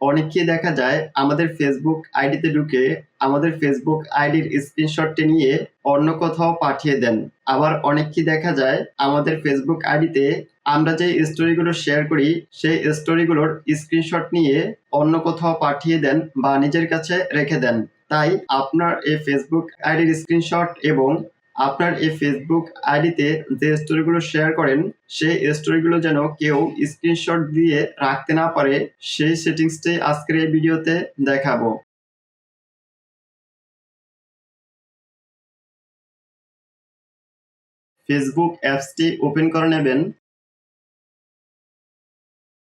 অনেককে দেখা যায় আমাদের ফেসবুক আইডিতে ঢুকে আমাদের ফেসবুক আইডির স্ক্রিনশটটি নিয়ে অন্য কোথাও পাঠিয়ে দেন। আবার অনেককে দেখা যায় আমাদের ফেসবুক আইডিতে আমরা যে স্টোরিগুলো শেয়ার করি সেই স্টোরিগুলোর স্ক্রিনশট নিয়ে অন্য কোথাও পাঠিয়ে দেন বা নিজের কাছে রেখে দেন। তাই আপনার এই ফেসবুক আইডির স্ক্রিনশট এবং আপনার এই ফেসবুক আইডিতে যে স্টোরিগুলো শেয়ার করেন সেই স্টোরিগুলো যেন কেউ স্ক্রিনশট দিয়ে রাখতে না পারে সেই সেটিংসটি আজকের এই ভিডিওতে দেখাবো। ফেসবুক অ্যাপসটি ওপেন করে নেবেন।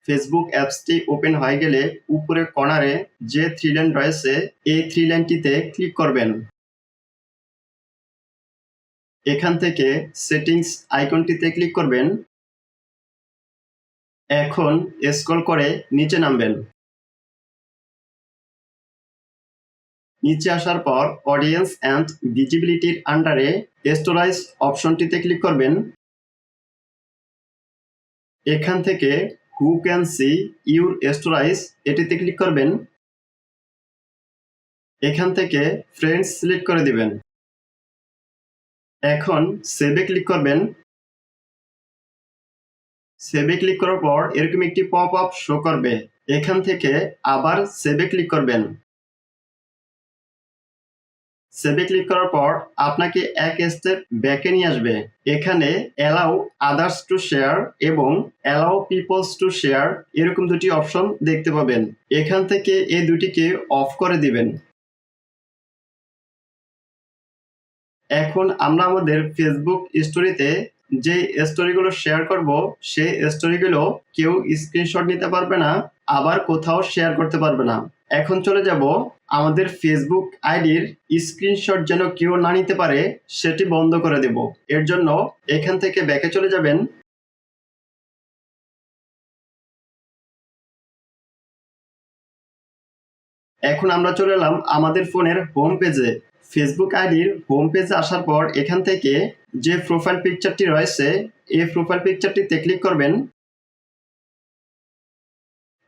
ফেসবুক অ্যাপসটি ওপেন হয়ে গেলে উপরে কর্নারে যে থ্রি লাইন রয়েছে এই থ্রি লাইনটিতে ক্লিক করবেন। এখান থেকে সেটিংস আইকনটিতে ক্লিক করবেন। এখন স্ক্রল করে নিচে নামবেন। নিচে আসার পর অডিয়েন্স অ্যান্ড ভিজিবিলিটির আন্ডারে স্টোরাইজ অপশনটিতে ক্লিক করবেন। এখান থেকে হু ক্যান সি ইউর স্টোরাইজ এটিতে ক্লিক করবেন। এখান থেকে ফ্রেন্ডস সিলেক্ট করে দিবেন। এখন সেভে ক্লিক করবেন। সেভে ক্লিক করার পর এরকম একটি পপ আপ শো করবে। এখান থেকে আবার সেভে ক্লিক করবেন। সেভে ক্লিক করার পর আপনাকে এক স্টেপ ব্যাকে নিয়ে আসবে। এখানে অ্যালাউ আদার্স টু শেয়ার এবং অ্যালাউ পিপলস টু শেয়ার এরকম দুটি অপশন দেখতে পাবেন। এখান থেকে এই দুটিকে অফ করে দিবেন। এখন আমরা আমাদের ফেসবুক স্টোরিতে যে স্টোরিগুলো শেয়ার করব সেই স্টোরিগুলো কেউ স্ক্রিনশট নিতে পারবে না, আবার কোথাও শেয়ার করতে পারবে না। এখন চলে যাব আমাদের ফেসবুক আইডির স্ক্রিনশট যেন কেউ না নিতে পারে সেটি বন্ধ করে দেব। এর জন্য এখান থেকে ব্যাকে চলে যাবেন। এখন আমরা চলে এলাম আমাদের ফোনের হোম পেজে। ফেসবুক আইডির হোম পেজে আসার পর এখান থেকে যে প্রোফাইল পিকচারটি রয়েছে এই প্রোফাইল পিকচারটিতে ক্লিক করবেন।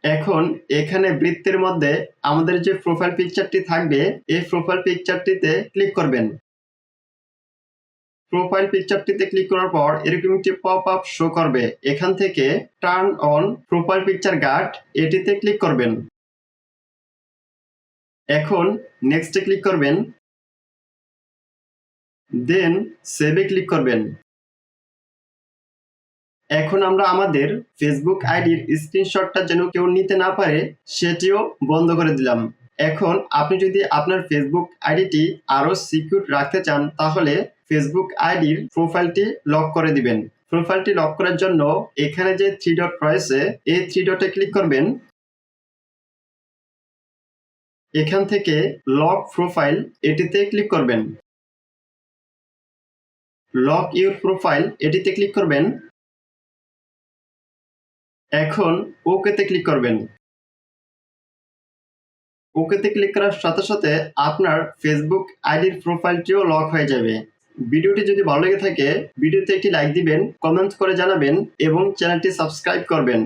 এখন এখানে বৃত্তের মধ্যে আমাদের যে প্রোফাইল পিকচারটি থাকবে এই প্রোফাইল পিকচারটিতে ক্লিক করবেন। প্রোফাইল পিকচারটিতে ক্লিক করার পর এরকম একটি পপ আপ শো করবে। এখান থেকে turn on profile picture guard এটিতে ক্লিক করবেন। এখন নেক্সটে ক্লিক করবেন। দেন সেভে ক্লিক করবেন। এখন আমরা আমাদের ফেসবুক আইডির স্ক্রিনশটটা যেন কেউ নিতে না পারে সেটিও বন্ধ করে দিলাম। এখন আপনি যদি আপনার ফেসবুক আইডিটি আরো সিকিউর রাখতে চান তাহলে ফেসবুক আইডির প্রোফাইলটি লক করে দিবেন। প্রোফাইলটি লক করার জন্য এখানে যে থ্রি ডট রয়েছে এই থ্রি ডটে ক্লিক করবেন। এখান থেকে লক প্রোফাইল এটিতে ক্লিক করবেন। লক ইউর প্রোফাইল এটিতে ক্লিক করবেন। এখন ওকেতে ক্লিক করবেন। ওকেতে ক্লিক করার সাথে সাথে আপনার ফেসবুক আইডির প্রোফাইলটিও লক হয়ে যাবে। ভিডিওটি যদি ভালো লেগে থাকে ভিডিওতে একটি লাইক দিবেন, কমেন্ট করে জানাবেন এবং চ্যানেলটি সাবস্ক্রাইব করবেন।